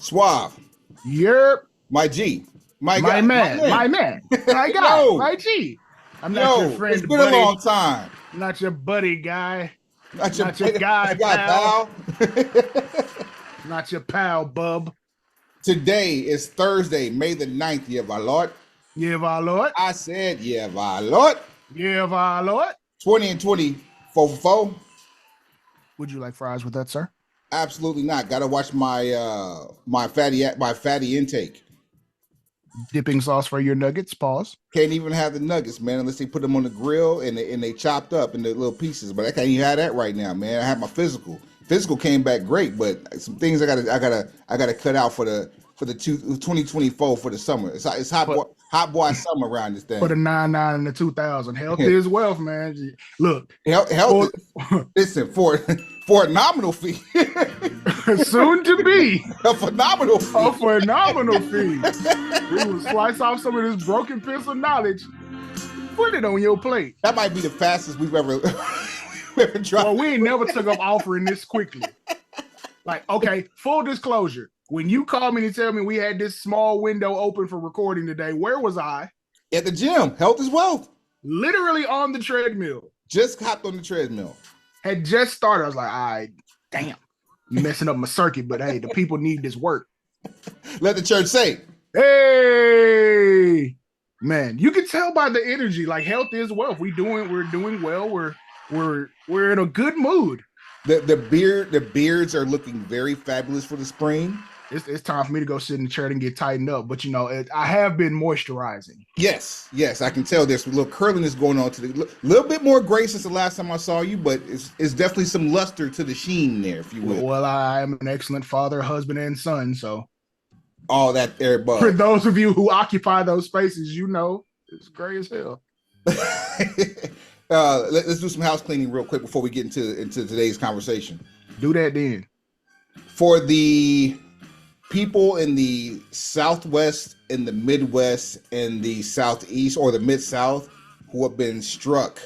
Suave, Yep. my G, My man. My guy, Yo. my G. I'm not your friend, it's been buddy. a long time. I'm not your buddy guy. Not your guy, pal. pal. Not your pal, bub. Today is Thursday, May the 9th, year of our Lord. Yeah, our Lord. I said, year of our Lord. Yeah, our Lord. 20 and 20, 4 for 4. Would you like fries with that, sir? Absolutely not. Got to watch my my fatty intake. Dipping sauce for your nuggets. Pause. Can't even have the nuggets, man, unless they put them on the grill and they chopped up into little pieces. But I can't even have that right now, man. I have my physical. Physical came back great, but some things I gotta cut out for the 2024 for the summer. It's hot boy summer around this thing. For the 99 and the 2000. Health is wealth, man. Look, health. Listen, for a nominal fee. Soon to be a phenomenal fee. A phenomenal fee. We will slice off some of this broken pencil knowledge. Put it on your plate. That might be the fastest we've ever tried. Well, we ain't never took up offering this quickly. Like, okay, full disclosure. When you called me to tell me we had this small window open for recording today, where was I? At the gym. Health is wealth. Literally on the treadmill. Just hopped on the treadmill. Had just started. I was like, all right, damn. Messing up my circuit, but hey, the people need this work. Let the church say. Hey, man, you can tell by the energy. Like, health is wealth. We're doing well. We're in a good mood. The beards are looking very fabulous for the spring. It's time for me to go sit in the chair and get tightened up. But I have been moisturizing. Yes, I can tell there's a little curliness going on today. A little bit more gray since the last time I saw you, but it's definitely some luster to the sheen there, if you will. Well, I am an excellent father, husband, and son, so all that there, bud. For those of you who occupy those spaces, it's gray as hell. Let's do some house cleaning real quick before we get into today's conversation. Do that then. For the people in the Southwest, in the Midwest, in the Southeast, or the Mid-South who have been struck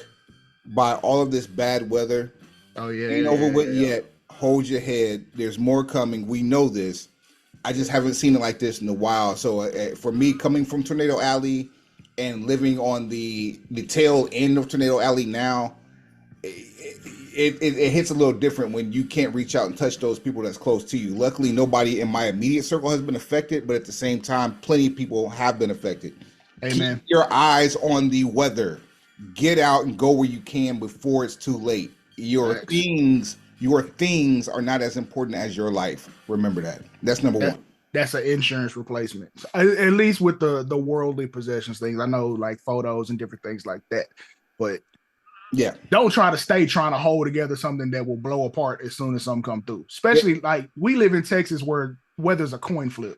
by all of this bad weather, ain't over with yet. Hold your head. There's more coming. We know this. I just haven't seen it like this in a while. So for me, coming from Tornado Alley and living on the tail end of Tornado Alley now, it hits a little different when you can't reach out and touch those people that's close to you. Luckily, nobody in my immediate circle has been affected, but at the same time, plenty of people have been affected. Amen. Keep your eyes on the weather. Get out and go where you can before it's too late. Your things are not as important as your life. Remember that. That's number one. That's an insurance replacement. At least with the worldly possessions things. I know, like photos and different things like that. But yeah, don't try to stay trying to hold together something that will blow apart as soon as something come through. Especially like we live in Texas where weather's a coin flip.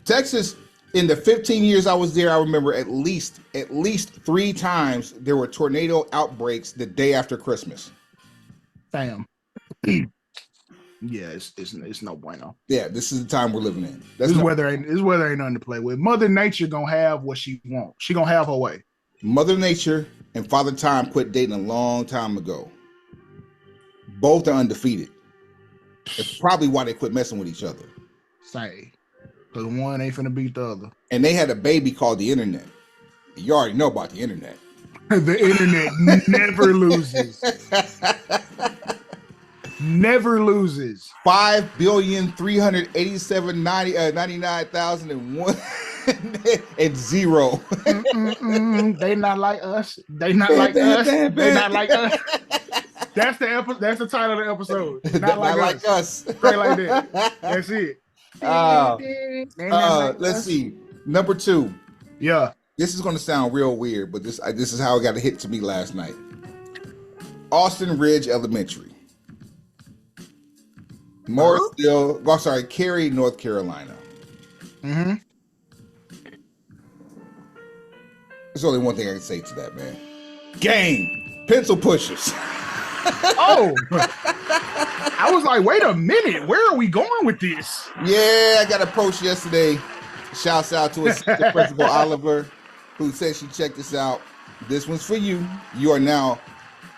Texas, in the 15 years I was there, I remember at least 3 times there were tornado outbreaks the day after Christmas. Damn. Yeah, it's no bueno. Yeah, this is the time we're living in. This weather ain't nothing to play with. Mother Nature gonna have what she wants. She gonna have her way. Mother Nature and Father Time quit dating a long time ago. Both are undefeated. It's probably why they quit messing with each other. Say, because one ain't finna beat the other. And they had a baby called the internet. You already know about the internet. The internet never loses. Never loses. 5,387,99,001 and 0. They not like us. They not like us. They not like us. That's the title of the episode. Not like us. Straight like that. That's it. Let's see. Number 2. Yeah. This is going to sound real weird, but this is how it got hit to me last night. Austin Ridge Elementary. Cary, North Carolina. Mm-hmm. There's only one thing I can say to that, man. Gang, pencil pushers. Oh, I was like, wait a minute, where are we going with this? Yeah, I got a post yesterday. Shouts out to Assistant Principal Oliver, who said she checked this out. This one's for you. You are now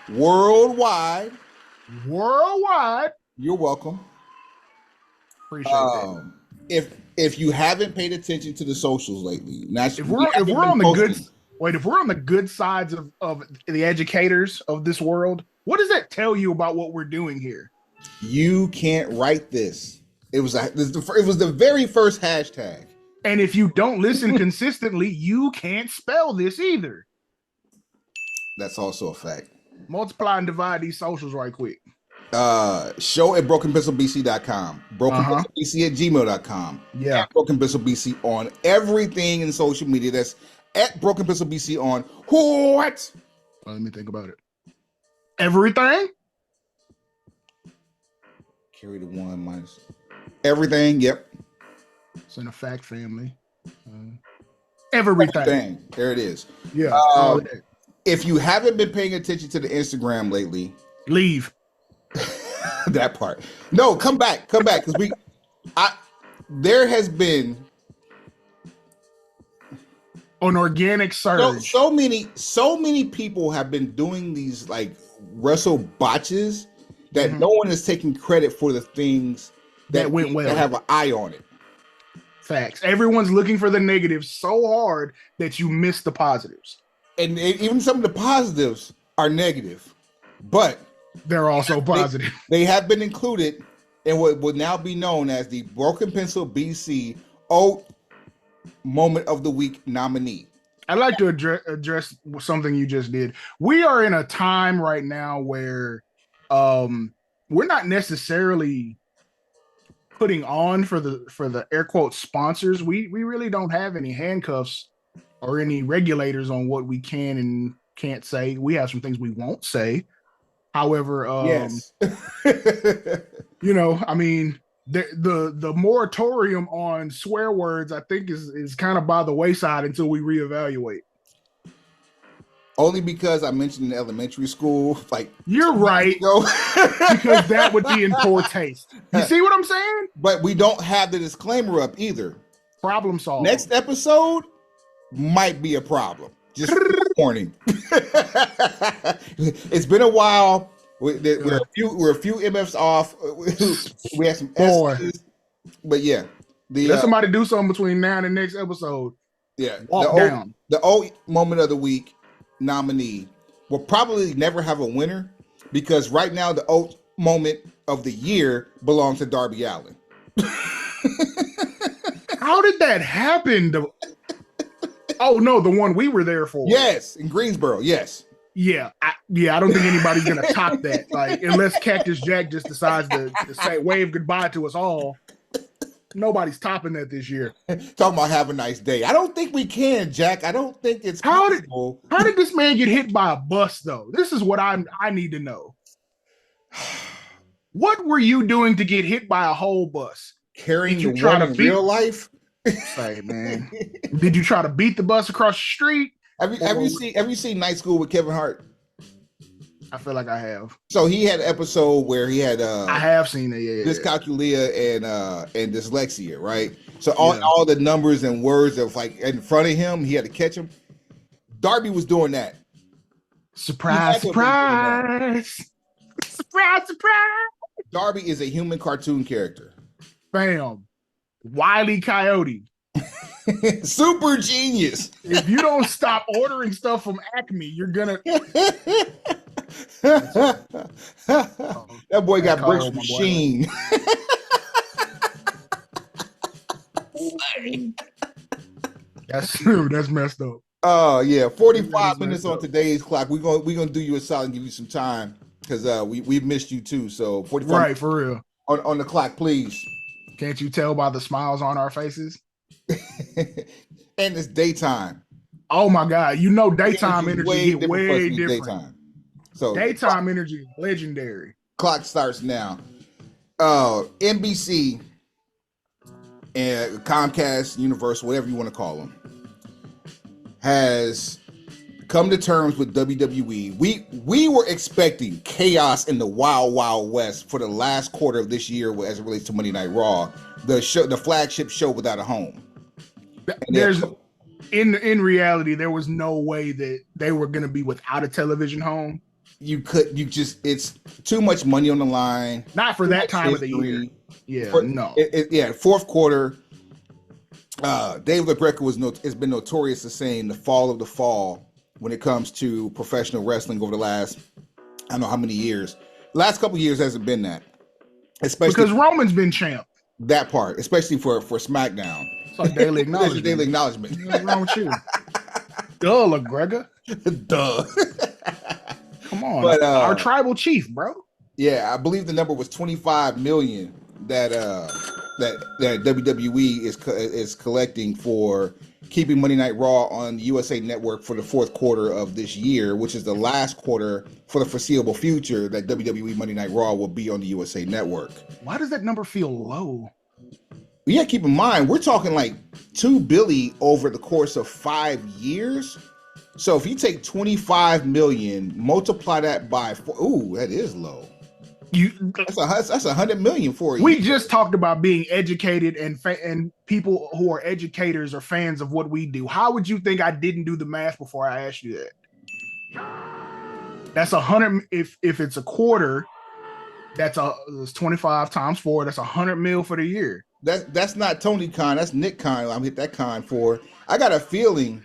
worldwide. Worldwide. You're welcome. Appreciate that. If you haven't paid attention to the socials lately, if we're on the good sides of the educators of this world, what does that tell you about what we're doing here? You can't write this. It was the very first hashtag. And if you don't listen consistently, you can't spell this either. That's also a fact. Multiply and divide these socials right quick. Show at brokenpencilbc.com, brokenpencilbc@gmail.com. Yeah, brokenpencilbc on everything in social media. That's at brokenpencilbc on what? Well, let me think about it. Everything. Carry the one minus everything. Yep. It's in a fact family. Everything. There it is. Yeah. If you haven't been paying attention to the Instagram lately, leave. That part. No, come back because there has been an organic surge. So many people have been doing these like wrestle botches that no one is taking credit for the things that went well, that have an eye on it. Facts. Everyone's looking for the negatives so hard that you miss the positives. And even some of the positives are negative, but they're also positive. They have been included in what would now be known as the Broken Pencil BC Moment of the Week nominee. I'd like to address something you just did. We are in a time right now where we're not necessarily putting on for the air quote sponsors. We really don't have any handcuffs or any regulators on what we can and can't say. We have some things we won't say. However, yes. I mean, the moratorium on swear words, I think, is kind of by the wayside until we reevaluate. Only because I mentioned in elementary school, like you're right, because that would be in poor taste. You see what I'm saying? But we don't have the disclaimer up either. Problem solved. Next episode might be a problem. Just warning. It's been a while. We're a few MFs off. We have some S's, but yeah. Let somebody do something between now and the next episode. Yeah, the old moment of the week nominee will probably never have a winner because right now the old moment of the year belongs to Darby Allin. How did that happen? Oh no, the one we were there for. Yes, in Greensboro. Yes. Yeah, I don't think anybody's gonna top that. Like, unless Cactus Jack just decides to say wave goodbye to us all. Nobody's topping that this year. Talking about have a nice day. I don't think we can, Jack. I don't think it's possible. How did this man get hit by a bus though? This is what I need to know. What were you doing to get hit by a whole bus? Carrying you try to real life? Say, man. Did you try to beat the bus across the street? Have you seen Night School with Kevin Hart? I feel like I have. So he had an episode where he had I have seen it, yeah. Dyscalculia and dyslexia, right? So all the numbers and words of like in front of him, he had to catch them. Darby was doing that. Surprise, surprise. Surprise, surprise. Darby is a human cartoon character. Bam. Wile E. Coyote. Super genius. If you don't stop ordering stuff from Acme, you're gonna. That boy got bricks machine. That's messed up. Oh yeah, 45 minutes on today's clock. We're gonna do you a solid and give you some time because we've missed you too. So 45 right for real on the clock, please. Can't you tell by the smiles on our faces? And it's daytime. Oh my God! You know daytime energy get way different. Daytime. So daytime energy is legendary. Clock starts now. NBC and Comcast, Universal, whatever you want to call them, has come to terms with WWE. We were expecting chaos in the Wild Wild West for the last quarter of this year as it relates to Monday Night Raw, the flagship show without a home. In reality, there was no way that they were going to be without a television home. it's too much money on the line. Not for that time of the year. Yeah, no. Fourth quarter. Dave LaGreca has been notorious for saying the fall of the fall when it comes to professional wrestling over the last, I don't know how many years. Last couple of years hasn't been that. Especially because Roman's been champ. That part, especially for SmackDown. It's our daily acknowledgement. Daily acknowledgement. What's wrong with you? Duh, LaGreca. Duh. Come on. But, our tribal chief, bro. Yeah, I believe the number was 25 million that WWE is collecting for keeping Monday Night Raw on the USA Network for the fourth quarter of this year, which is the last quarter for the foreseeable future that WWE Monday Night Raw will be on the USA Network. Why does that number feel low? Yeah, keep in mind, we're talking like $2 billion over the course of 5 years. So if you take 25 million, multiply that by 4, ooh, that is low. That's 100 million for you. We just talked about being educated and people who are educators are fans of what we do. How would you think I didn't do the math before I asked you that? That's 100. If it's a quarter, that's 25 times 4. That's 100 mil for the year. That's not Tony Khan. That's Nick Khan. I'm hit that Khan for. I got a feeling.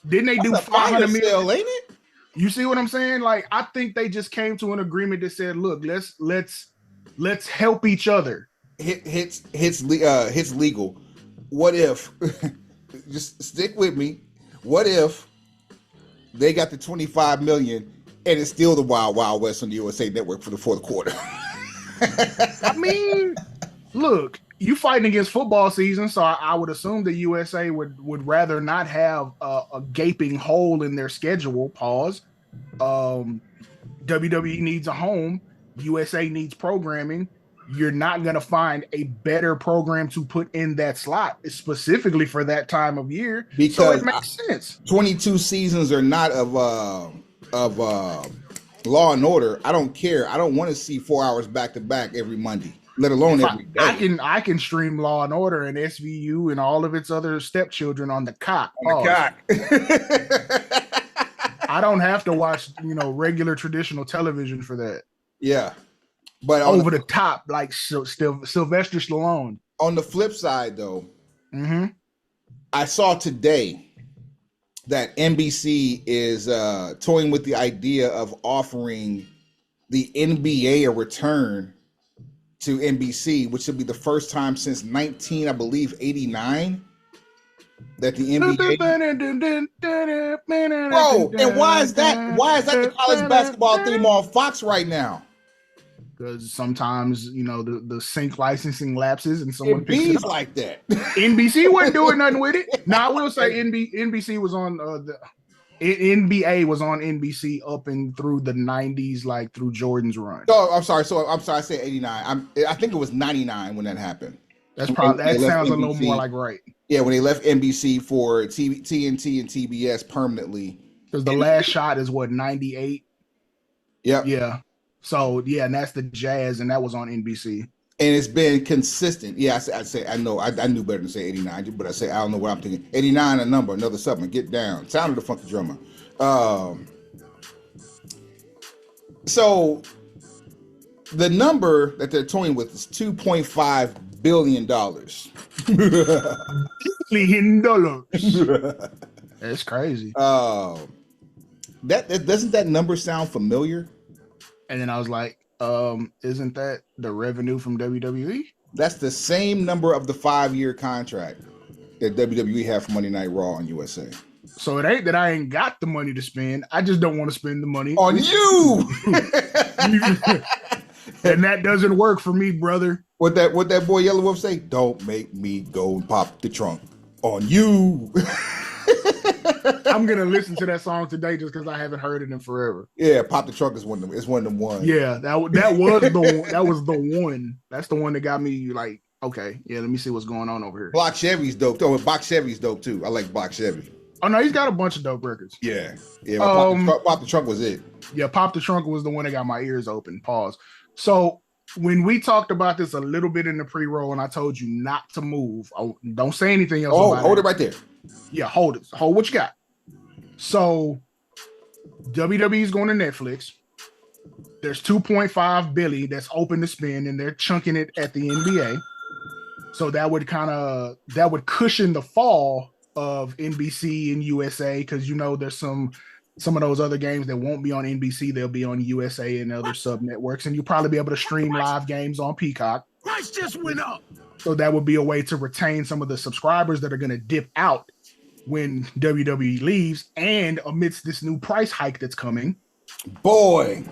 Didn't they do 500 mil? Ain't it? You see what I'm saying? Like, I think they just came to an agreement that said, "Look, let's help each other." Hits legal. What if? Just stick with me. What if they got the 25 million and it's still the Wild Wild West on the USA Network for the fourth quarter? I mean, look, you fighting against football season, so I would assume the USA would rather not have a gaping hole in their schedule. Pause. WWE needs a home. USA needs programming. You're not going to find a better program to put in that slot, specifically for that time of year. Because so it makes sense. 22 seasons are not of Law and Order. I don't care. I don't want to see 4 hours back to back every Monday, let alone every day. I can stream Law and Order and SVU and all of its other stepchildren on the cock. On the cock. I don't have to watch, regular traditional television for that. Yeah. But over the top, like Sylvester Stallone. On the flip side, though, mm-hmm. I saw today that NBC is toying with the idea of offering the NBA a return to NBC, which would be the first time since 89 that the NBA. Bro, and why is that? Why is that the college basketball theme on Fox right now? Because sometimes the sync licensing lapses and someone picks it up like that. NBC wasn't doing nothing with it. Now I will say NBC was on NBA was on NBC up and through the 90s, like through Jordan's run. Oh, I'm sorry. I said 89. I think it was 99 when that happened. That sounds a little more like right. Yeah, when they left NBC for TNT and TBS permanently. Because the last shot is 98. Yep. Yeah. So yeah, and that's the Jazz, and that was on NBC. And it's been consistent. Yeah, I know. I knew better than say 89, but I don't know what I'm thinking. 89, a number, another something. Get down. Sound of the funky drummer. So the number that they're toying with is $2.5 billion. That's crazy. That doesn't that number sound familiar? And then I was like, isn't that the revenue from WWE? That's the same number of the 5-year contract that WWE have for Monday Night Raw on USA. So it ain't that I ain't got the money to spend. I just don't want to spend the money on you. And that doesn't work for me, brother. What that boy Yellow Wolf say? Don't make me go and pop the trunk on you. I'm gonna listen to that song today just because I haven't heard it in forever. Yeah, Pop the Trunk is one of them. It's one of them ones. Yeah, that was the one. That's the one that got me like, okay, yeah, let me see what's going on over here. Block Chevy's dope. Oh, Block Chevy's dope too. I like Block Chevy. Oh no, he's got a bunch of dope records. Yeah. Pop the Trunk was it. Yeah, Pop the Trunk was the one that got my ears open. Pause. So when we talked about this a little bit in the pre-roll, and I told you not to move, don't say anything else. Oh, hold it right there. Yeah, hold it. Hold what you got. So WWE is going to Netflix. There's 2.5 billion that's open to spend, and they're chunking it at the NBA. So that would cushion the fall of NBC and USA, because there's some of those other games that won't be on NBC, they'll be on USA and other sub networks, and you'll probably be able to stream live games on Peacock. Price just went up. So that would be a way to retain some of the subscribers that are going to dip out when WWE leaves, and amidst this new price hike that's coming. Boy,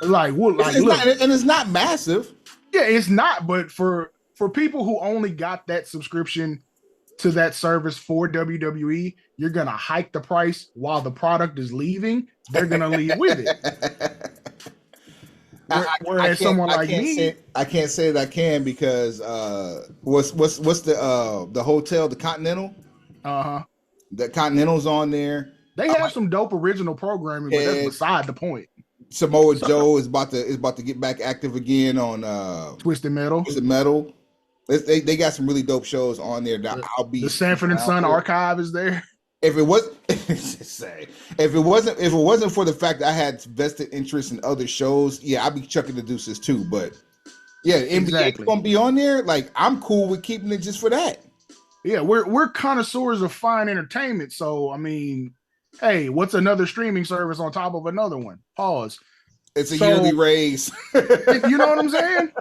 look, and it's not massive. Yeah, it's not, but for people who only got that subscription to that service for WWE, you're gonna hike the price while the product is leaving. They're gonna leave with it. Whereas someone like me, I can't say that I can, because what's the hotel, the Continental? The Continental's on there. They have some dope original programming, but that's beside the point. Samoa Joe is about to get back active again on Twisted Metal. They got some really dope shows on there that I'll be. The Sanford and Son archive is there. If it wasn't for the fact that I had vested interest in other shows, yeah, I'd be chucking the deuces too. But yeah, NBA gonna be on there. Like, I'm cool with keeping it just for that. Yeah, we're connoisseurs of fine entertainment. So I mean, hey, what's another streaming service on top of another one? Pause. It's a yearly raise. You know what I'm saying?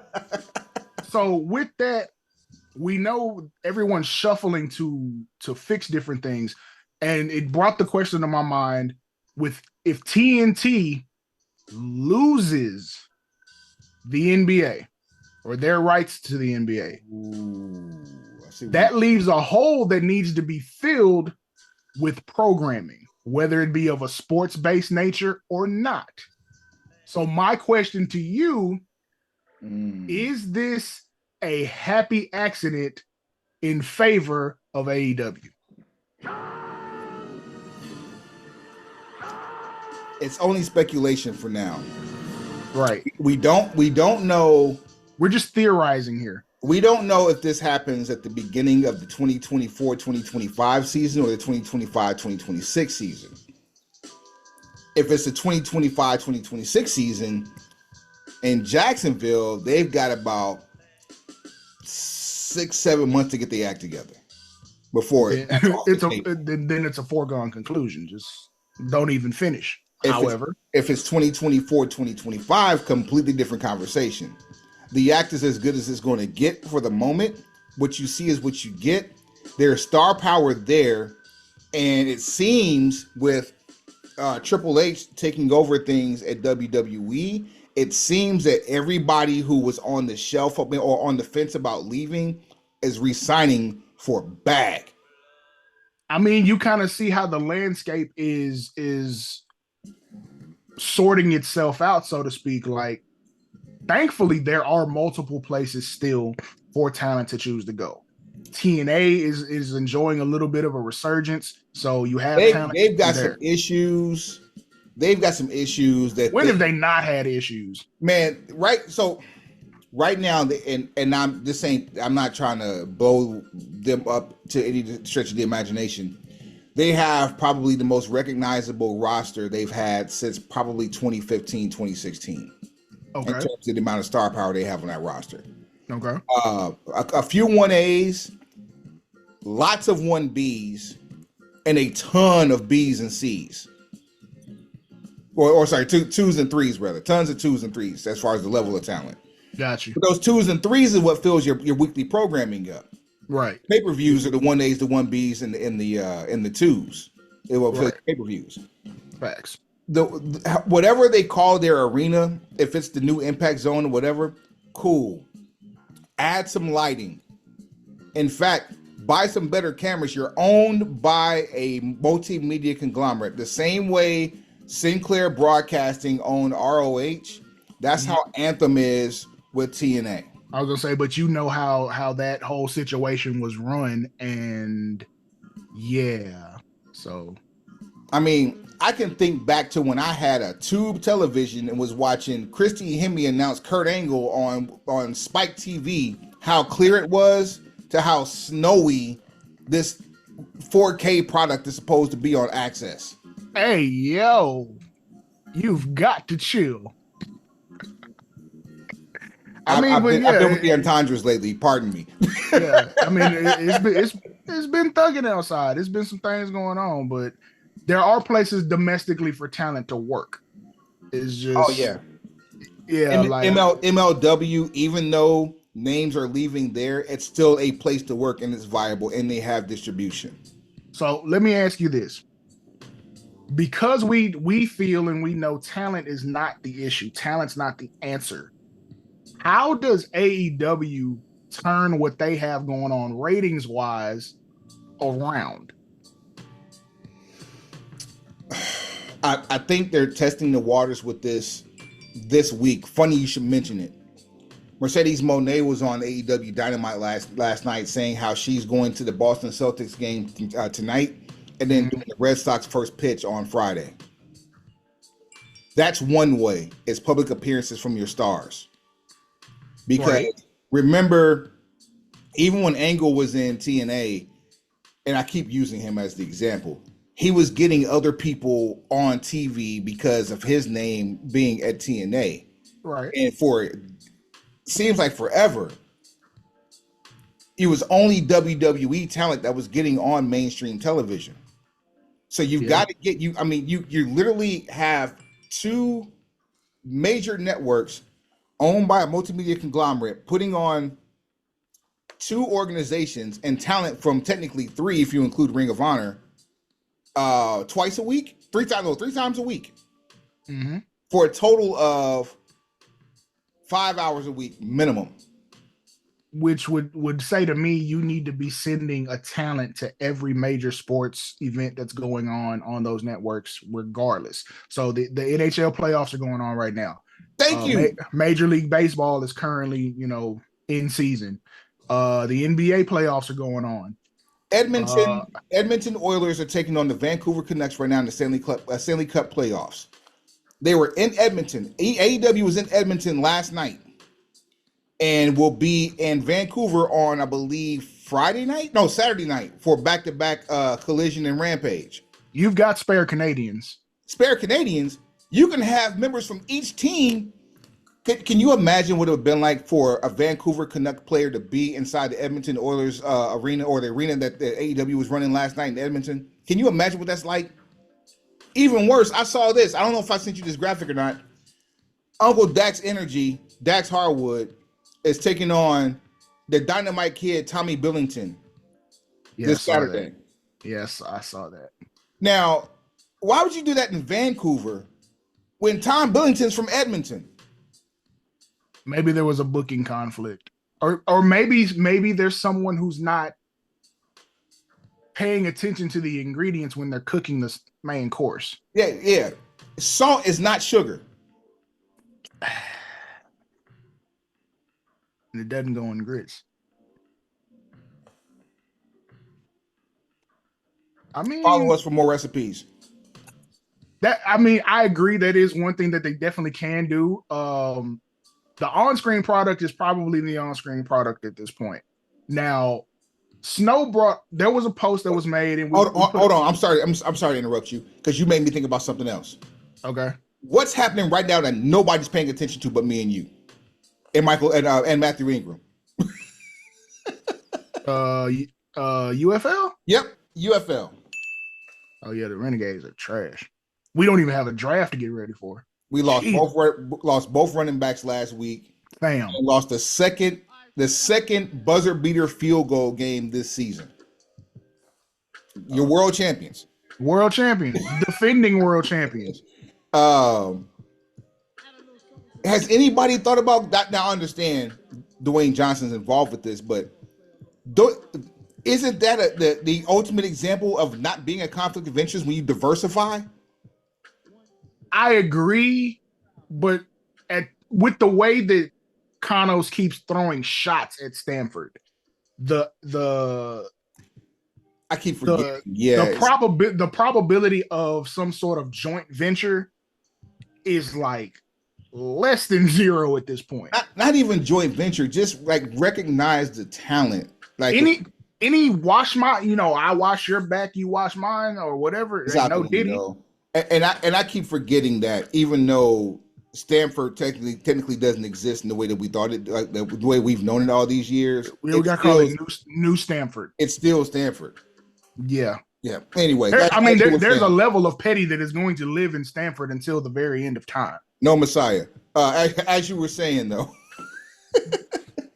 So with that, we know everyone's shuffling to fix different things. And it brought the question to my mind, with if TNT loses the NBA or their rights to the NBA, that leaves a hole that needs to be filled with programming, whether it be of a sports-based nature or not. So my question to you, is this a happy accident in favor of AEW? It's only speculation for now. Right. We don't know. We're just theorizing here. We don't know if this happens at the beginning of the 2024-2025 season or the 2025-2026 season. If it's the 2025-2026 season in Jacksonville, they've got about 6-7 months to get the act together before then it's a foregone conclusion. Just don't even finish. However, if it's 2024-2025, completely different conversation. The act is as good as it's going to get for the moment. What you see is what you get. There's star power there, and it seems with Triple H taking over things at WWE, it seems that everybody who was on the shelf or on the fence about leaving is re-signing for a bag. I mean, you kind of see how the landscape is sorting itself out, so to speak. Like, thankfully, there are multiple places still for talent to choose to go. TNA is enjoying a little bit of a resurgence, so you have talent. They've got some issues. They've got some issues that. When have they not had issues, man? Right. So right now, and I'm not trying to blow them up to any stretch of the imagination. They have probably the most recognizable roster they've had since probably 2015, 2016. Okay. In terms of the amount of star power they have on that roster. Okay. A few 1As, lots of 1Bs, and a ton of Bs and Cs. Or sorry, twos and threes rather. Tons of 2s and 3s as far as the level of talent. Got you. But those 2s and 3s is what fills your weekly programming up. Right. Pay-per-views are the 1As, the 1Bs, and the 2s. It will fill pay-per-views. Facts. Whatever they call their arena, if it's the new Impact Zone or whatever, cool. Add some lighting. In fact, buy some better cameras. You're owned by a multimedia conglomerate. The same way Sinclair Broadcasting owned ROH, that's how Anthem is with TNA. I was gonna say, but you know how that whole situation was run, and yeah. So I mean, I can think back to when I had a tube television and was watching Christy Hemme announce Kurt Angle on Spike TV, how clear it was to how snowy this 4K product is supposed to be on Access. Hey, yo, you've got to chill. I mean, but I've yeah, been with the entendres lately. Pardon me. yeah. I mean, it's been thugging outside. There's been some things going on, but there are places domestically for talent to work. It's Oh just yeah, yeah, like MLW. Even though names are leaving there, it's still a place to work and it's viable, and they have distribution. so. Let me ask you this: because we feel and we know talent is not the issue, talent's not the answer. How does AEW turn what they have going on ratings wise around? I think they're testing the waters with this week. Funny you should mention it. Mercedes Moné was on AEW Dynamite last night saying how she's going to the Boston Celtics game tonight and then doing the Red Sox first pitch on Friday. That's one way, is public appearances from your stars. Because Right. remember, even when Angle was in TNA, and I keep using him as the example, he was getting other people on TV because of his name being at TNA. Right. And for seems like forever, it was only WWE talent that was getting on mainstream television. So you've got to get you. I mean, you literally have two major networks owned by a multimedia conglomerate putting on two organizations and talent from technically three, if you include Ring of Honor, twice a week, three times a week, for a total of 5 hours a week minimum. Which would say to me, you need to be sending a talent to every major sports event that's going on those networks, regardless. So the NHL playoffs are going on right now. Thank you. Major League Baseball is currently, in season. The NBA playoffs are going on. Edmonton Oilers are taking on the Vancouver Canucks right now in the Stanley Cup playoffs. They were in Edmonton. AEW was in Edmonton last night and will be in Vancouver on, I believe, Saturday night for back-to-back Collision and Rampage. You've got spare Canadians. Spare Canadians? You can have members from each team. Can you imagine what it would have been like for a Vancouver Canuck player to be inside the Edmonton Oilers arena, or the arena that the AEW was running last night in Edmonton? Can you imagine what that's like? Even worse, I saw this. I don't know if I sent you this graphic or not. Uncle Dax Energy, Dax Harwood, is taking on the Dynamite Kid, Tommy Billington, this Saturday. Yes, I saw that. Now, why would you do that in Vancouver when Tom Billington's from Edmonton? Maybe there was a booking conflict, or maybe there's someone who's not paying attention to the ingredients when they're cooking the main course. Yeah. Salt is not sugar. And it doesn't go in grits. I mean, follow us for more recipes. I agree that is one thing that they definitely can do. The on-screen product is probably the on-screen product at this point. Now, there was a post that was made, and hold on. I'm sorry to interrupt you because you made me think about something else. Okay. What's happening right now that nobody's paying attention to but me and you, and Michael and Matthew Ingram? UFL? Yep, UFL. Oh yeah, the Renegades are trash. We don't even have a draft to get ready for. We lost both running backs last week. Bam. And lost the second buzzer beater field goal game this season. You're world champions. World champions. Defending world champions. Has anybody thought about that? Now I understand Dwayne Johnson's involved with this, but isn't that the ultimate example of not being a conflict of interest when you diversify? I agree, but with the way that Connors keeps throwing shots at Stanford, I keep forgetting. The probability of some sort of joint venture is like less than zero at this point. Not even joint venture, just like recognize the talent. Like any wash my, I wash your back, you wash mine, or whatever. Exactly, no Diddy. And I keep forgetting that even though Stanford technically doesn't exist in the way that we thought it, like the way we've known it all these years, We got to call it New Stanford. it's still Stanford. Yeah. Yeah. Anyway, there's a level of petty that is going to live in Stanford until the very end of time. No Messiah. As you were saying though.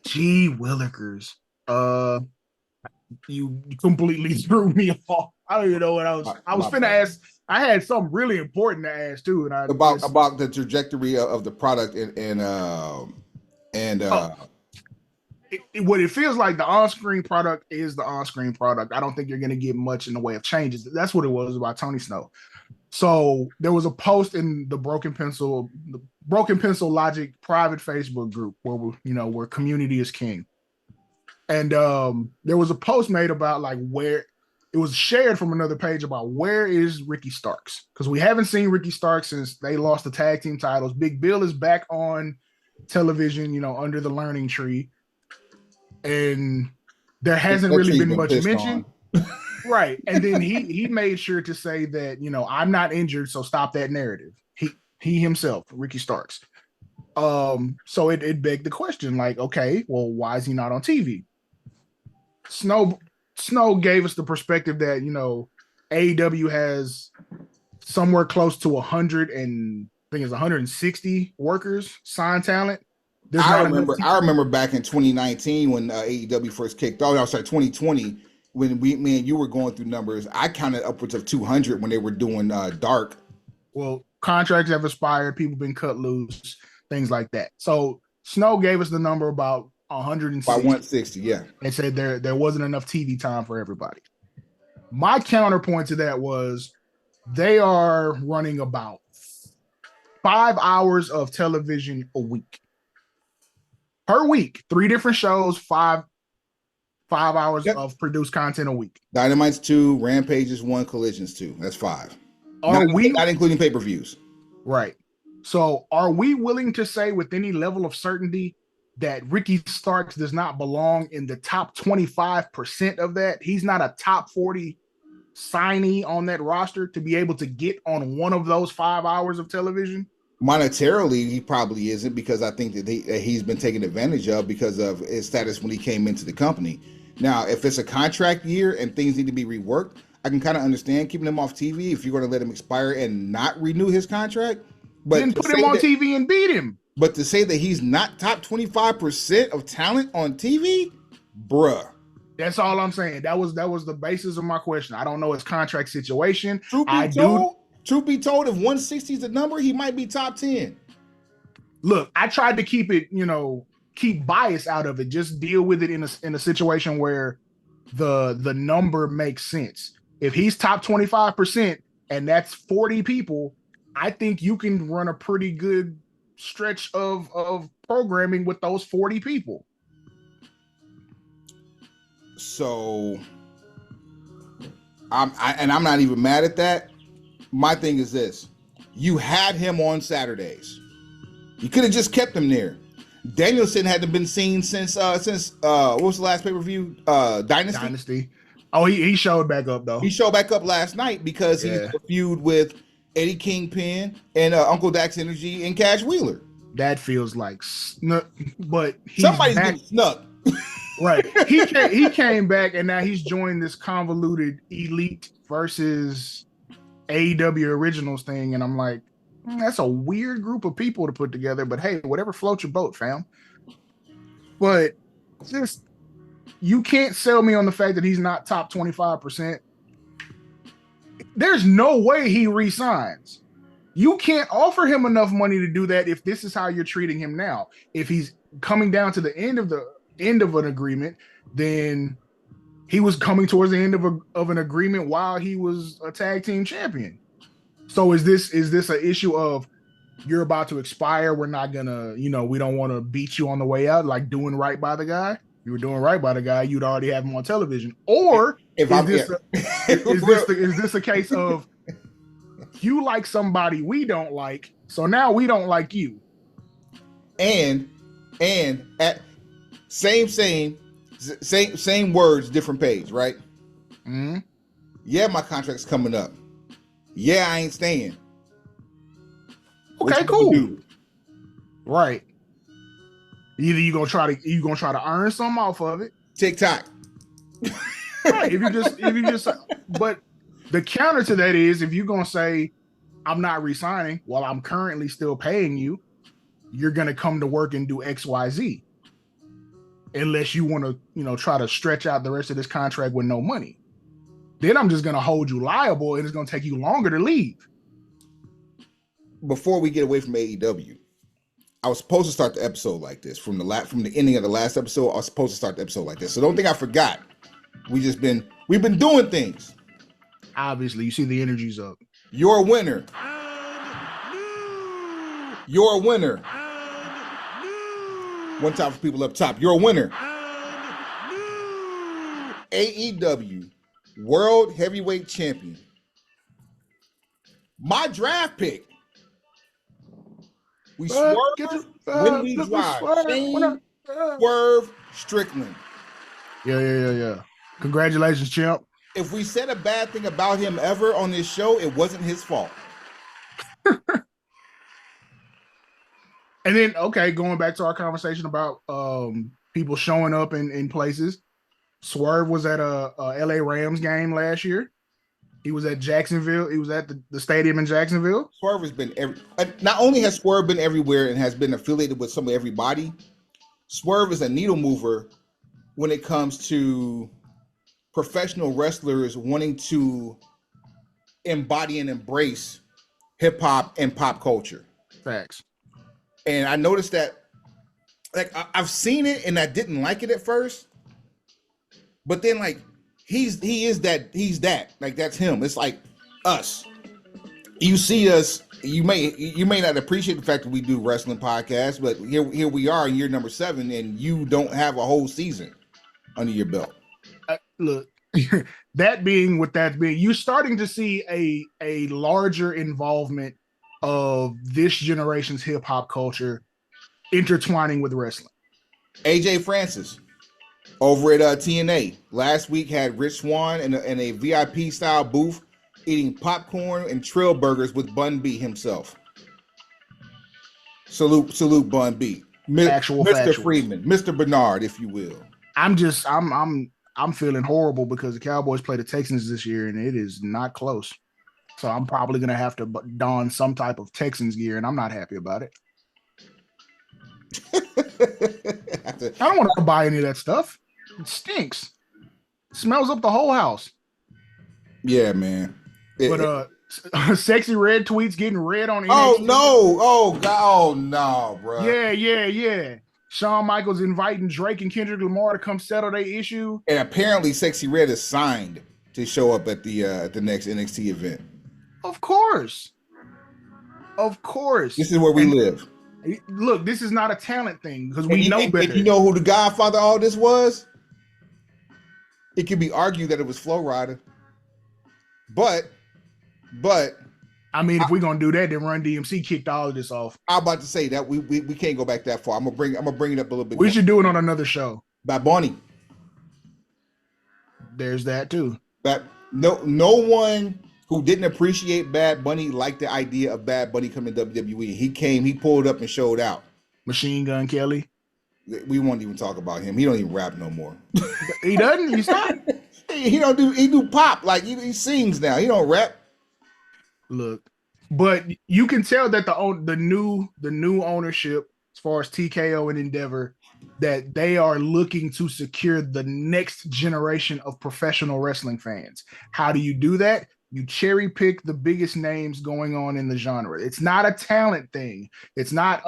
Gee willikers. You completely threw me off. I don't even know what I was finna ask. I had something really important to ask too, and about the trajectory of the product what it feels like. The on-screen product is the on-screen product. I don't think you're going to get much in the way of changes. That's what it was about Tony Snow. So there was a post in the Broken Pencil Logic private Facebook group where community is king. And there was a post made about like where it was shared from another page about where is Ricky Starks, because we haven't seen Ricky Starks since they lost the tag team titles. Big Bill is back on television, under the learning tree, and there hasn't really been much mention. Right. And then he made sure to say that, I'm not injured, so stop that narrative. He himself, Ricky Starks. So it begged the question, like, okay, well, why is he not on TV? Snow gave us the perspective that, AEW has somewhere close to 160 workers, signed talent. I remember back in 2019 when AEW first kicked off. I was like 2020 when me and you were going through numbers. I counted upwards of 200 when they were doing Dark. Well, contracts have expired, people been cut loose, things like that. So Snow gave us the number about 160. By 160, yeah. And said there wasn't enough TV time for everybody. My counterpoint to that was they are running about 5 hours of television a week. Per week, 3 different shows, 5 hours of produced content a week. Dynamite's 2, Rampage's 1, Collision's 2. That's 5. Not including pay-per-views. Right. So are we willing to say with any level of certainty that Ricky Starks does not belong in the top 25% of that? He's not a top 40 signee on that roster to be able to get on one of those 5 hours of television? Monetarily, he probably isn't, because I think that he's been taken advantage of because of his status when he came into the company. Now, if it's a contract year and things need to be reworked, I can kind of understand keeping him off TV if you're going to let him expire and not renew his contract. But then put him on TV and beat him. But to say that he's not top 25% of talent on TV, bruh. That's all I'm saying. That was the basis of my question. I don't know his contract situation. Truth be told, if 160 is the number, he might be top 10. Look, I tried to keep it, keep bias out of it. Just deal with it in a situation where the number makes sense. If he's top 25% and that's 40 people, I think you can run a pretty good stretch of programming with those 40 people. So I'm not even mad at that. My thing is this: you had him on Saturdays. You could have just kept him there. Danielson hadn't been seen since what was the last pay-per-view? Dynasty. Oh, he showed back up though. He showed back up last night because he's feud with Eddie Kingpin and Uncle Dax Energy and Cash Wheeler. That feels like but somebody's getting snuck. Right. He came back and now he's joined this convoluted Elite versus AEW Originals thing, and I'm like, that's a weird group of people to put together, but hey, whatever floats your boat, fam. But just, you can't sell me on the fact that he's not top 25%. There's no way he resigns. You can't offer him enough money to do that if this is how you're treating him now. If he's coming down to the end of an agreement, then he was coming towards the end of an agreement while he was a tag team champion. So is this an issue of you're about to expire? We're not gonna, we don't want to beat you on the way out, like doing right by the guy. You were doing right by the guy, you'd already have him on television. Or is this a case of you like somebody we don't like, so now we don't like you? And at same words, different page, right? Mm-hmm. Yeah, my contract's coming up. Yeah, I ain't staying. Okay, cool. Right. Either you gonna try to earn some off of it. TikTok. Right. If you just but the counter to that is if you're gonna say I'm not resigning while I'm currently still paying you, you're gonna come to work and do XYZ. Unless you want to, try to stretch out the rest of this contract with no money. Then I'm just gonna hold you liable and it's gonna take you longer to leave. Before we get away from AEW, I was supposed to start the episode like this. From the ending of the last episode, I was supposed to start the episode like this. So don't think I forgot. We've been doing things. Obviously, you see the energy's up. You're a winner. You're a winner. One time for people up top. You're a winner. AEW World Heavyweight Champion. My draft pick. We swerve when we drive. Swerve Strickland. Yeah. Congratulations, champ. If we said a bad thing about him ever on this show, it wasn't his fault. And then, okay, going back to our conversation about people showing up in places. Swerve was at a LA Rams game last year. He was at Jacksonville. He was at the stadium in Jacksonville. Swerve has been not only has Swerve been everywhere and has been affiliated with some of everybody, Swerve is a needle mover when it comes to professional wrestlers wanting to embody and embrace hip hop and pop culture. Facts. And I noticed that, like, I've seen it and I didn't like it at first, but then like he's that like that's him. It's like us. You see us. You may not appreciate the fact that we do wrestling podcasts, but here we are in year number 7, and you don't have a whole season under your belt. Look, that being, you're starting to see a larger involvement of this generation's hip hop culture intertwining with wrestling. AJ Francis over at TNA last week had Rich Swann in a VIP style booth eating popcorn and trail burgers with Bun B himself. Salute Bun B. Mr. Factuals. Freeman, Mr. Bernard, if you will. I'm feeling horrible because the Cowboys play the Texans this year and it is not close. So I'm probably going to have to don some type of Texans gear, and I'm not happy about it. I don't want to buy any of that stuff. It stinks. It smells up the whole house. Yeah, man. Sexy Red tweets getting red on NXT. Oh, no. Oh, God. Oh, no, bro. Yeah. Shawn Michaels inviting Drake and Kendrick Lamar to come settle their issue. And apparently Sexy Red is signed to show up at the next NXT event. Of course. This is where we live. Look, this is not a talent thing because we know better. And you know who the godfather of all this was? It could be argued that it was Flo Rida. But I mean, if we're gonna do that, then Run DMC kicked all of this off. I'm about to say that we can't go back that far. I'm gonna bring it up a little bit. We should do it on another show. Bad Bunny. There's that too. But no one who didn't appreciate Bad Bunny liked the idea of Bad Bunny coming to WWE. He pulled up and showed out. Machine Gun Kelly. We won't even talk about him. He don't even rap no more. He doesn't. He's not. He do pop, like he sings now. He don't rap. Look, but you can tell that the new ownership, as far as TKO and Endeavor, that they are looking to secure the next generation of professional wrestling fans. How do you do that? You cherry pick the biggest names going on in the genre. It's not a talent thing. It's not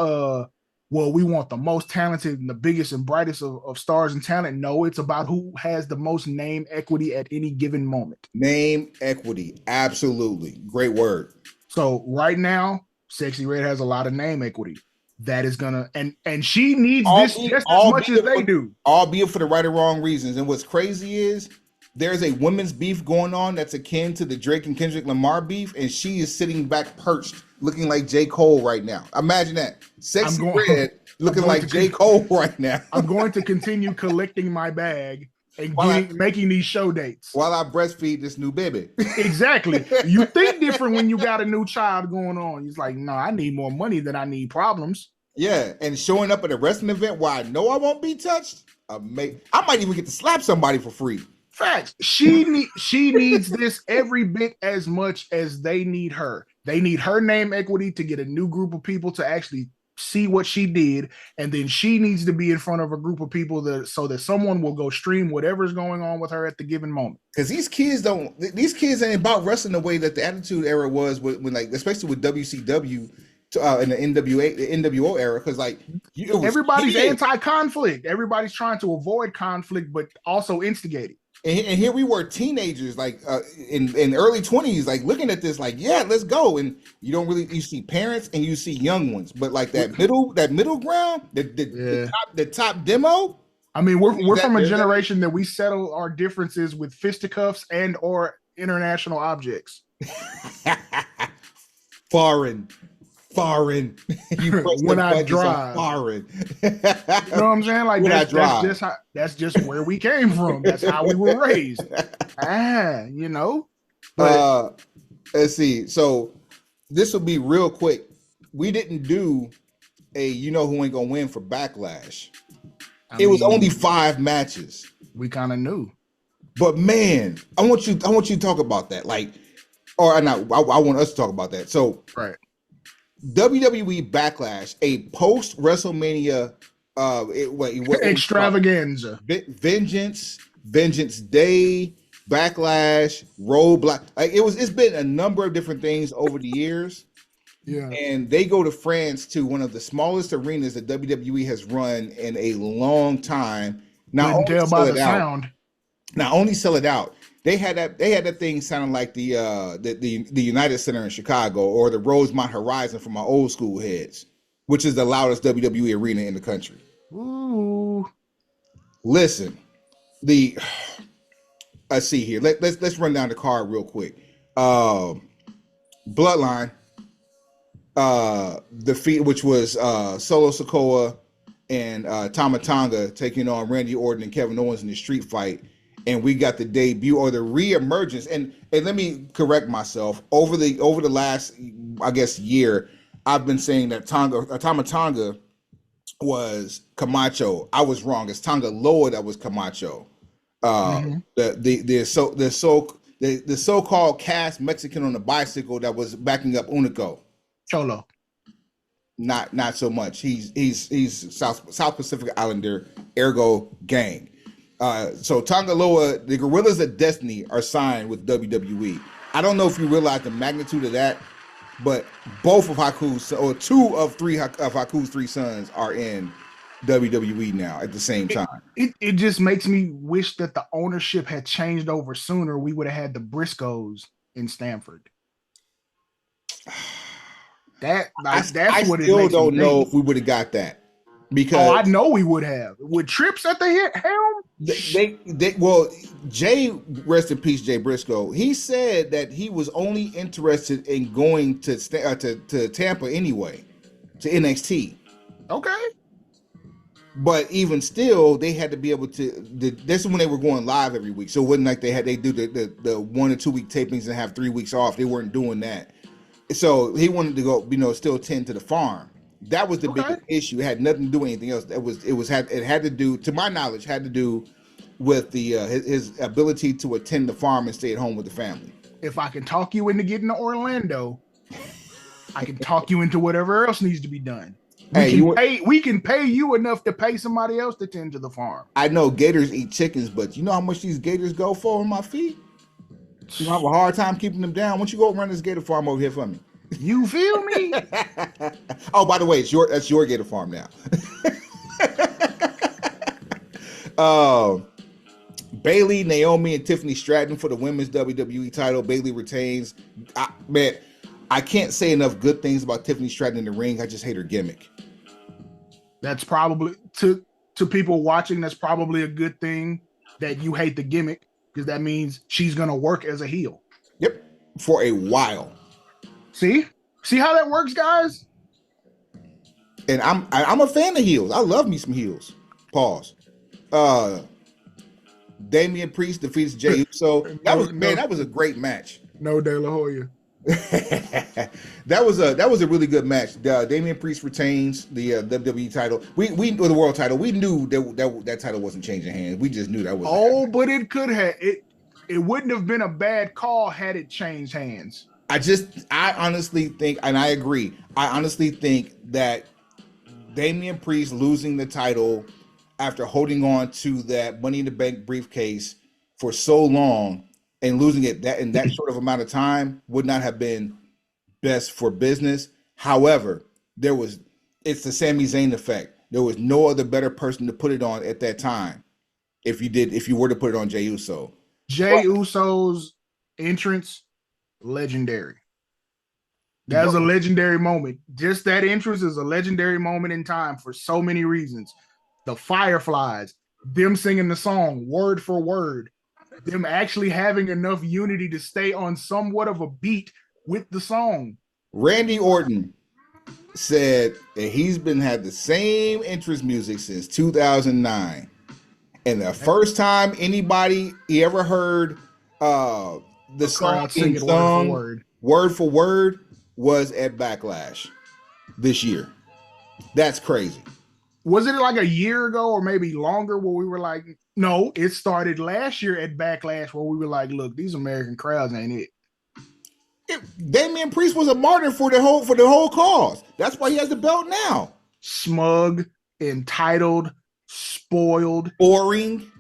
we want the most talented and the biggest and brightest of stars and talent. No, it's about who has the most name equity at any given moment. Name equity. Absolutely. Great word. So right now, Sexy Red has a lot of name equity. That is gonna and she needs this just as much as they do. Albeit for the right or wrong reasons. And what's crazy is there's a women's beef going on that's akin to the Drake and Kendrick Lamar beef, and she is sitting back perched, looking like J. Cole right now. Imagine that. Sexy Red looking like J. Cole right now. I'm going to continue collecting my bag and making these show dates while I breastfeed this new baby. Exactly. You think different when you got a new child going on. It's like, no, I need more money than I need problems. Yeah, and showing up at a wrestling event where I know I won't be touched. I might even get to slap somebody for free. Facts. She needs this every bit as much as they need her. They need her name equity to get a new group of people to actually see what she did, and then she needs to be in front of a group of people so that someone will go stream whatever's going on with her at the given moment. Because these kids ain't about wrestling the way that the Attitude Era was when like, especially with WCW in the NWO era, because like everybody's anti-conflict. Everybody's trying to avoid conflict, but also instigate it. And here we were, teenagers, like in early 20s, like looking at this, like, yeah, let's go. And you see parents and you see young ones, but like that middle ground, the top demo. I mean, we're from a generation that we settle our differences with fisticuffs and or international objects. Foreign. When I drive. Foreign. You know what I'm saying? Like that's just where we came from. That's how we were raised. You know. But, let's see. So this will be real quick. We didn't do a who ain't gonna win for Backlash. It was only 5 matches. We kind of knew. But man, I want you to talk about that. Like, or not, I want us to talk about that. So right. WWE Backlash, a post WrestleMania extravaganza, Vengeance Day, Backlash, Roadblock. Like it's been a number of different things over the years. Yeah, and they go to France to one of the smallest arenas that WWE has run in a long time. Not only sell it out. They had that thing sounding like the United Center in Chicago or the Rosemont Horizon for my old school heads, which is the loudest WWE arena in the country. Ooh. Listen, let's see here. Let's run down the card real quick. Bloodline, defeat, which was Solo Sikoa and Tama Tonga taking on Randy Orton and Kevin Owens in the street fight. And we got the debut or the re-emergence. And let me correct myself. Over the last, I guess, year, I've been saying that Tama Tonga was Camacho. I was wrong. It's Tonga Loa that was Camacho. The so-called cast Mexican on the bicycle that was backing up Unico. Cholo. Not so much. He's South Pacific Islander, ergo gang. So Tonga Loa, the Gorillas of Destiny are signed with WWE. I don't know if you realize the magnitude of that, but both of Haku's, or 2 of Haku's 3 sons are in WWE now at the same time. It just makes me wish that the ownership had changed over sooner. We would have had the Briscoes in Stanford. That's what it makes me think. I still don't know if we would have got that. Because I know we would have. With Trips at the helm? Well, Jay, rest in peace, Jay Briscoe. He said that he was only interested in going to Tampa anyway, to NXT. Okay. But even still, they had to be able to. This is when they were going live every week, so it wasn't like they do the 1 or 2 week tapings and have 3 weeks off. They weren't doing that. So he wanted to go, still tend to the farm. That was the biggest issue. It had nothing to do with anything else. It had to do, to my knowledge, with his ability to attend the farm and stay at home with the family. If I can talk you into getting to Orlando, I can talk you into whatever else needs to be done. We can pay you enough to pay somebody else to tend to the farm. I know gators eat chickens, but you know how much these gators go for on my feet? You have a hard time keeping them down. Why don't you go run this gator farm over here for me? You feel me? Oh, by the way, that's your gator farm now. Bayley, Naomi, and Tiffany Stratton for the women's WWE title. Bayley retains. I can't say enough good things about Tiffany Stratton in the ring. I just hate her gimmick. That's probably, to people watching, that's probably a good thing that you hate the gimmick, because that means she's going to work as a heel. Yep, for a while. See how that works, guys? And I'm a fan of heels. I love me some heels. Pause. Damian Priest defeats Jey Uso. That was a great match. No De La Hoya. that was a really good match. Damian Priest retains the WWE title. We or the world title. We knew that title wasn't changing hands. We just knew that was. But it could have. It wouldn't have been a bad call had it changed hands. I honestly think, and I agree. I honestly think that Damian Priest losing the title after holding on to that Money in the Bank briefcase for so long and losing it in that short of amount of time would not have been best for business. However, it's the Sami Zayn effect. There was no other better person to put it on at that time. If you were to put it on Jey Uso. Jey Uso's entrance, legendary. That was a legendary moment. Just that entrance is a legendary moment in time for so many reasons. The Fireflies, them singing the song word for word, them actually having enough unity to stay on somewhat of a beat with the song. Randy Orton said that he's had the same entrance music since 2009. And the first time anybody ever heard the song being sung word for word was at Backlash this year. That's crazy. Was it like a year ago or maybe longer where we were like, no, it started last year at Backlash where we were like, look, these American crowds ain't it. Damian Priest was a martyr for the whole cause. That's why he has the belt now. Smug, entitled, spoiled, boring.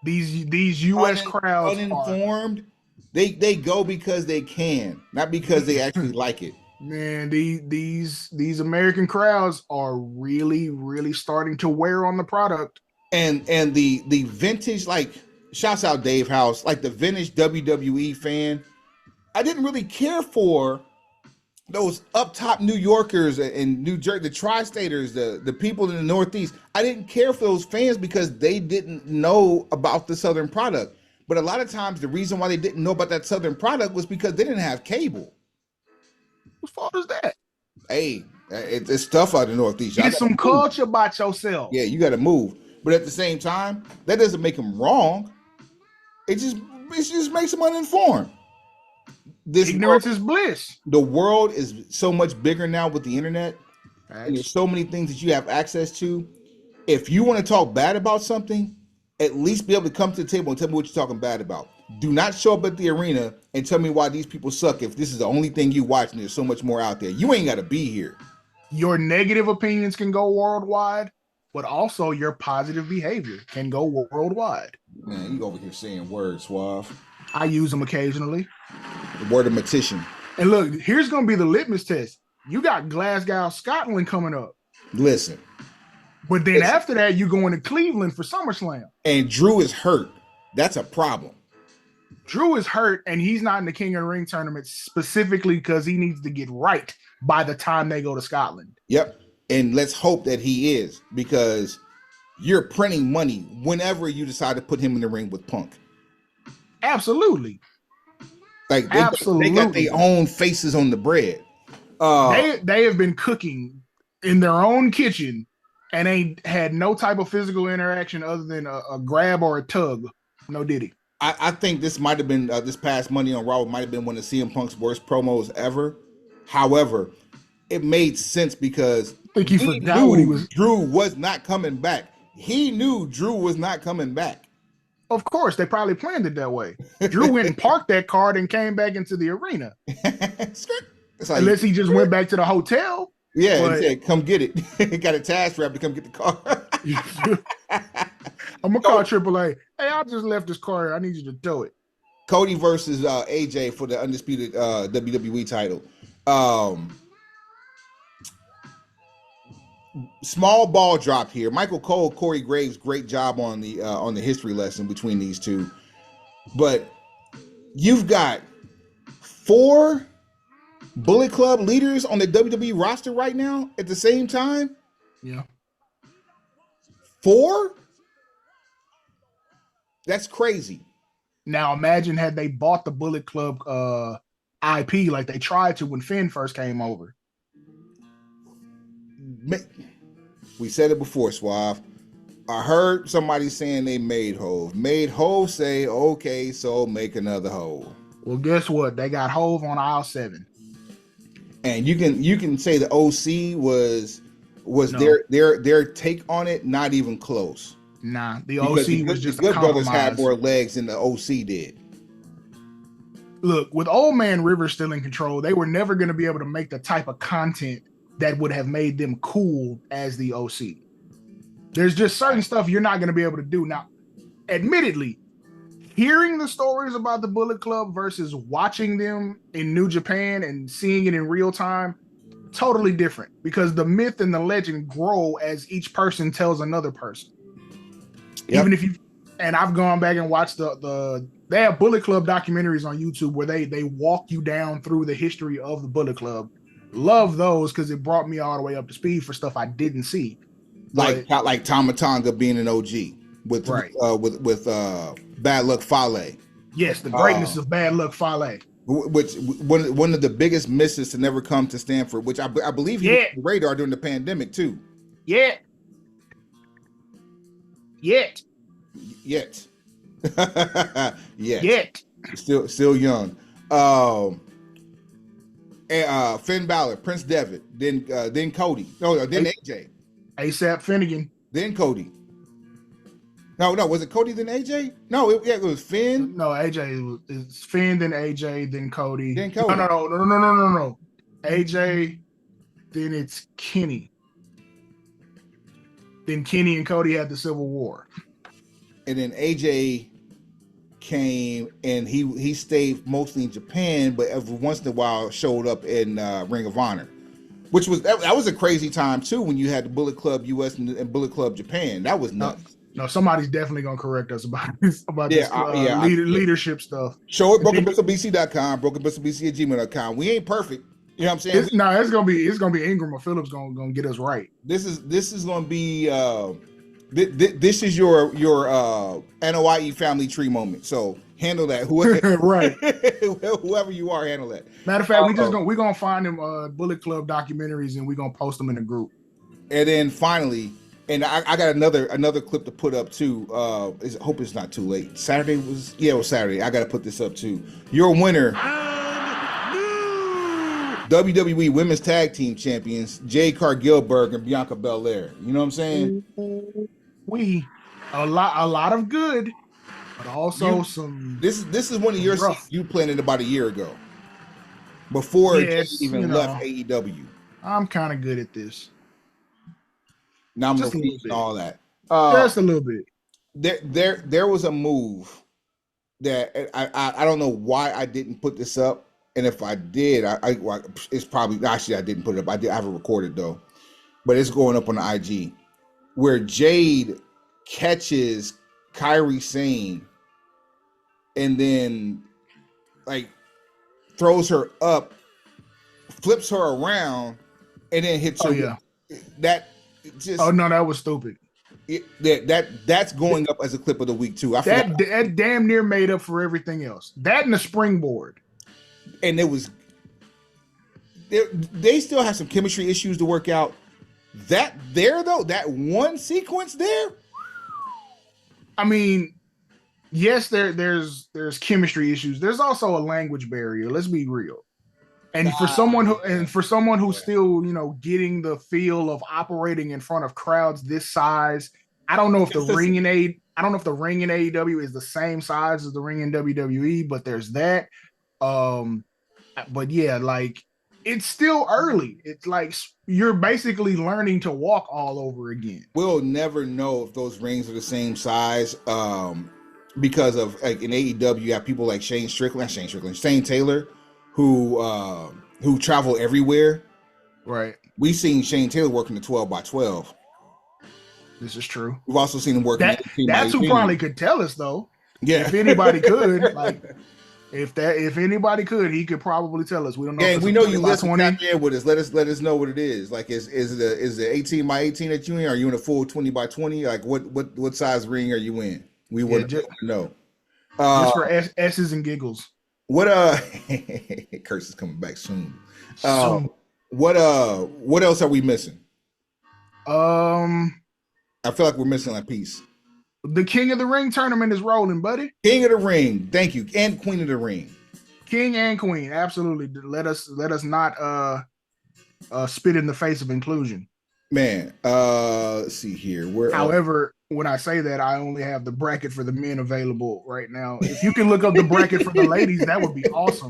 These U.S. crowds uninformed. They go because they can, not because they actually like it. Man, these American crowds are really, really starting to wear on the product. And the vintage, like, shouts out Dave House, like the vintage WWE fan. I didn't really care for those up top New Yorkers and New Jersey, the tri-staters, the people in the Northeast. I didn't care for those fans because they didn't know about the Southern product. But a lot of times the reason why they didn't know about that Southern product was because they didn't have cable. Whose fault is that? Hey, it's tough out in the Northeast. Get some culture about yourself. Yeah, you got to move. But at the same time, that doesn't make them wrong. It just makes them uninformed. Ignorance is bliss. The world is so much bigger now with the internet. And there's so many things that you have access to. If you want to talk bad about something, at least be able to come to the table and tell me what you're talking bad about. Do not show up at the arena and tell me why these people suck if this is the only thing you watch and there's so much more out there. You ain't got to be here. Your negative opinions can go worldwide, but also your positive behavior can go worldwide. Man, you over here saying words, Suave. I use them occasionally. The word of magician. And look, here's going to be the litmus test. You got Glasgow, Scotland coming up. Listen. But then after that, you're going to Cleveland for SummerSlam. And Drew is hurt. That's a problem. Drew is hurt, and he's not in the King of the Ring tournament specifically because he needs to get right by the time they go to Scotland. Yep. And let's hope that he is, because you're printing money whenever you decide to put him in the ring with Punk. Absolutely. Like they got their own faces on the bread. They have been cooking in their own kitchen and ain't had no type of physical interaction other than a grab or a tug. No diddy. I think this might have been this past Monday on Raw might have been one of CM Punk's worst promos ever. However, it made sense because he forgot what he was. Drew was not coming back. He knew Drew was not coming back. Of course, they probably planned it that way. Drew went and parked that car and came back into the arena. Unless he just went back to the hotel. Yeah, and said, come get it. He got a task wrap to come get the car. I'm going to call AAA. Hey, I just left this car here. I need you to tow it. Cody versus AJ for the undisputed WWE title. Small ball drop here. Michael Cole, Corey Graves, great job on the history lesson between these two. But you've got 4 Bullet Club leaders on the WWE roster right now at the same time. Yeah. 4? That's crazy. Now imagine had they bought the Bullet Club IP like they tried to when Finn first came over. We said it before, Suave. I heard somebody saying they made Hove. Made Hove say, okay, so make another Hove. Well, guess what? They got Hove on aisle 7. And you can say the OC was No. their take on it, not even close. Nah, the Because OC was the just a Good Brothers had compromise. more legs than the OC did. Look, with Old Man River still in control, they were never going to be able to make the type of content that would have made them cool as the OC. There's just certain stuff you're not going to be able to do. Now, admittedly, hearing the stories about the Bullet Club versus watching them in New Japan and seeing it in real time, totally different, because the myth and the legend grow as each person tells another person. Yep. Even if you, and I've gone back and watched they have Bullet Club documentaries on YouTube where they walk you down through the history of the Bullet Club. Love those because it brought me all the way up to speed for stuff I didn't see. Like Tama Tonga being an OG with Bad Luck Fale. Yes, the greatness of Bad Luck Fale. Which one of the biggest misses to never come to Stanford, which I believe he was on the radar during the pandemic too. Yet. Still young. Finn Balor, Prince Devitt, then Cody. No, then AJ. ASAP Finnegan. Then Cody. No, was it Cody then AJ? No, it was Finn. No, AJ is Finn, then AJ, then Cody. Then Cody. No. AJ, then it's Kenny. Then Kenny and Cody had the Civil War. And then AJ came and he stayed mostly in Japan, but every once in a while showed up in Ring of Honor, which was that was a crazy time too when you had the Bullet Club US and Bullet Club Japan. That was nuts. No, somebody's definitely gonna correct us about this leadership stuff. Show it brokenbristlebc.com, brokenbristlebc@gmail.com. We ain't perfect. You know what I'm saying? It's gonna be Ingram or Phillips gonna get us right. This is gonna be this is your NOIE family tree moment. So handle that. Right. Whoever you are, handle that. Matter of fact, we're gonna find them Bullet Club documentaries and we're gonna post them in the group. And then finally, and I got another clip to put up too. Hope it's not too late. Saturday was Saturday. I gotta put this up too. Your winner. WWE Women's Tag Team Champions Jade Cargill-Berg and Bianca Belair. You know what I'm saying? A lot of good, but also some. This is one of your scenes you planned it about a year ago, before it even left AEW. I'm kind of good at this. Now I'm repeating all that. Just a little bit. There was a move that I don't know why I didn't put this up. And if I did, it's probably actually I didn't put it up. I have it recorded though, but it's going up on the IG where Jade catches Kairi Sane and then like throws her up, flips her around, and then hits her. Yeah. That just. Oh no, that was stupid. That's going up as a clip of the week too. That damn near made up for everything else. That and the springboard. And they still have some chemistry issues to work out. That one sequence there. I mean, yes, there's chemistry issues. There's also a language barrier. Let's be real. And for someone who's still, getting the feel of operating in front of crowds this size, I don't know if the ring in AEW is the same size as the ring in WWE, but there's that. But yeah, like it's still early. It's like you're basically learning to walk all over again. We'll never know if those rings are the same size, because of like in AEW, you have people like Shane Taylor, who travel everywhere. Right. We've seen Shane Taylor working the 12x12. This is true. We've also seen him working. That's who probably could tell us though. Yeah. If anybody could, like. If anybody could, he could probably tell us. We don't know. Yeah, we know you listen in with us. Let us know what it is. Like, is it 18 by 18 that you in? Are you in a full 20 by 20? Like, what size ring are you in? We want to know. Just for S's and giggles. What Curse is coming back soon. What else are we missing? I feel like we're missing a piece. The King of the Ring tournament is rolling, buddy. King of the Ring, thank you, and Queen of the Ring. King and Queen, absolutely. Let us not spit in the face of inclusion. Man, let's see here. However, when I say that, I only have the bracket for the men available right now. If you can look up the bracket for the ladies, that would be awesome.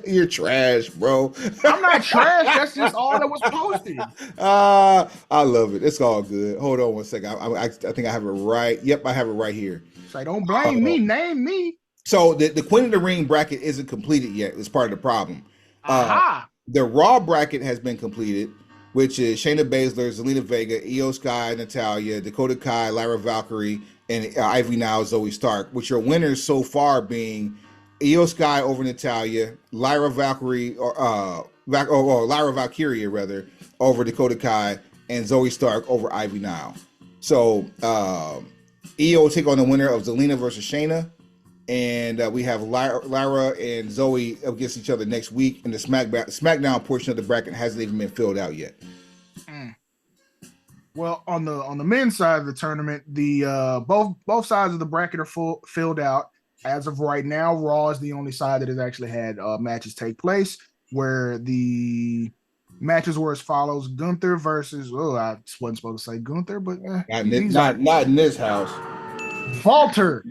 You're trash, bro. I'm not trash. That's just all that was posted. I love it. It's all good. Hold on one second. I think I have it right. Yep, I have it right here. Say, don't blame me. Name me. So the Queen of the Ring bracket isn't completed yet. It's part of the problem. Aha. The Raw bracket has been completed, which is Shayna Baszler, Zelina Vega, Io Sky, Natalya, Dakota Kai, Lyra Valkyrie, and Ivy Nile, Zoe Stark, with your winners so far being Io Sky over Natalya, Lyra Valkyrie, or Lyra Valkyria rather, over Dakota Kai, and Zoe Stark over Ivy Nile. So Io will take on the winner of Zelina versus Shayna. And we have Lyra and Zoe against each other next week. And the SmackDown portion of the bracket hasn't even been filled out yet. Well, on the men's side of the tournament, the both sides of the bracket are filled out. As of right now, Raw is the only side that has actually had matches take place, where the matches were as follows: Gunther versus I wasn't supposed to say Gunther, but not in this house. Walter.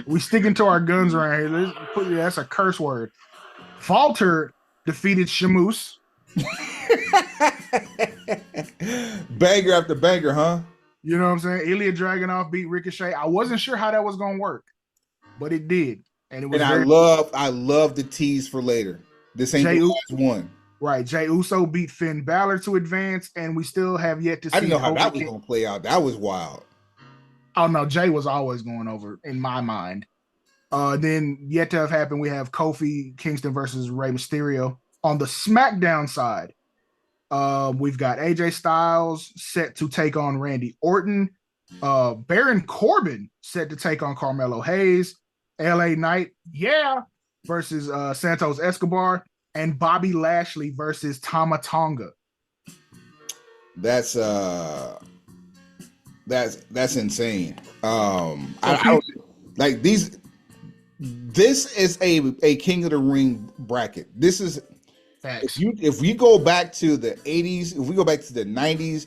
We sticking to our guns around here. That's a curse word. Walter defeated Sheamus. Banger after banger, huh? You know what I'm saying? Ilya Dragunov beat Ricochet. I wasn't sure how that was going to work, but it did. And it was. And I love the tease for later. This ain't the last one. Right. Jey Uso beat Finn Balor to advance, and we still have yet to see. I didn't know how that was going to play out. That was wild. Oh no, Jay was always going over in my mind. Then yet to have happened, we have Kofi Kingston versus Rey Mysterio. On the SmackDown side, we've got AJ Styles set to take on Randy Orton. Baron Corbin set to take on Carmelo Hayes. LA Knight, versus Santos Escobar, and Bobby Lashley versus Tama Tonga. That's insane. I don't like these. This is a King of the Ring bracket. This is if we go back to the 80s, if we go back to the 90s,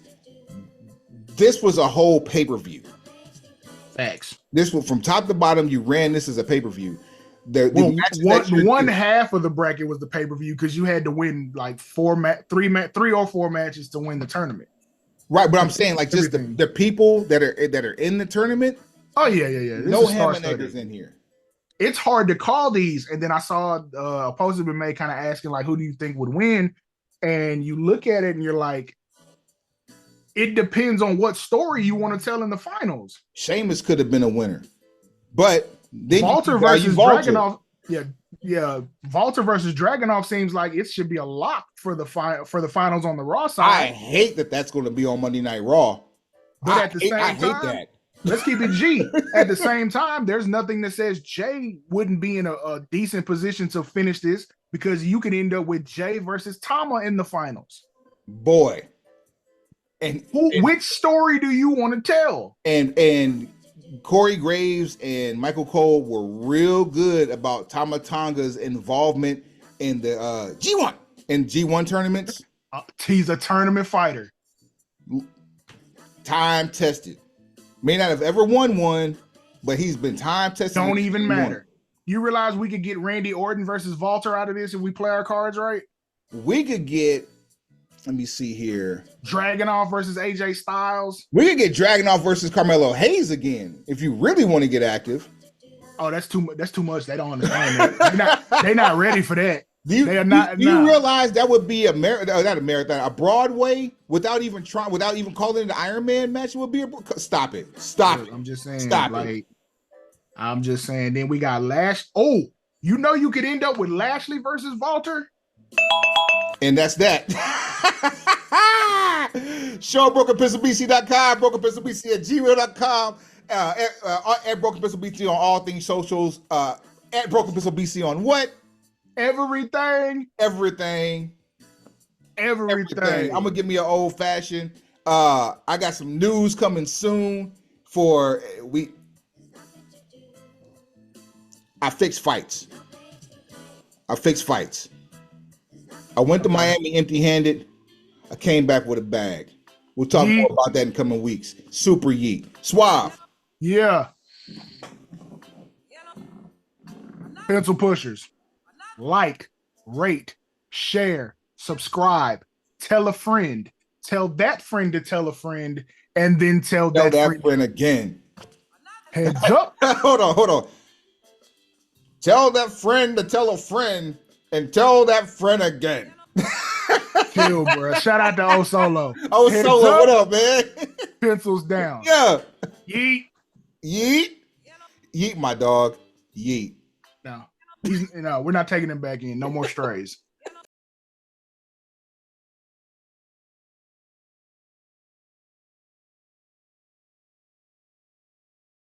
this was a whole pay-per-view. Facts. This was from top to bottom. You ran this as a pay-per-view. One half of the bracket was the pay-per-view because you had to win like three or four matches to win the tournament. Right, but I'm saying like just the people that are in the tournament. Oh yeah. No ham and eggers in here. It's hard to call these, and then I saw a post been made kind of asking like, who do you think would win? And you look at it and you're like, it depends on what story you want to tell in the finals. Sheamus could have been a winner, but then Walter versus Dragunov. Yeah. Walter versus Dragunov seems like it should be a lock for the finals on the Raw side. I hate that that's going to be on Monday Night Raw. But at the same time, I hate that. Let's keep it G. At the same time, there's nothing that says Jay wouldn't be in a decent position to finish this because you could end up with Jay versus Tama in the finals. Boy. And which story do you want to tell? And Corey Graves and Michael Cole were real good about Tama Tonga's involvement in the G1 tournaments. He's a tournament fighter. Time tested. May not have ever won one, but he's been time tested. Don't even matter. You realize we could get Randy Orton versus Walter out of this if we play our cards right? We could get, let me see here. Dragunov versus AJ Styles. We could get Dragunov versus Carmelo Hayes again if you really want to get active. Oh, that's too much. They don't understand that. They're not ready for that. Do you realize that would be a Broadway without even calling it an Iron Man match? It would be stop it. I'm just saying. I'm just saying. Then we got Lash. Oh, you could end up with Lashley versus Walter. And that's that. Show BrokenPistolBC.com, BrokenPistolBC@gmail.com, at BrokenPistolBC on all things socials, at BrokenPistolBC on what? Everything. I'm gonna give me an old fashioned. I got some news coming soon for I fix fights. I fix fights. I went to Miami empty-handed. I came back with a bag. We'll talk more about that in coming weeks. Super yeet. Suave. Yeah. Pencil pushers. Like, rate, share, subscribe, tell a friend, tell that friend to tell a friend, and then tell that friend again. Heads up. Hold on. Tell that friend to tell a friend and tell that friend again. Chill, bro. Shout out to O Solo. Solo, what up, man? Pencils down. Yeah. Yeet. Yeet. Yeet, my dog. Yeet. No. We're not taking him back in. No more strays.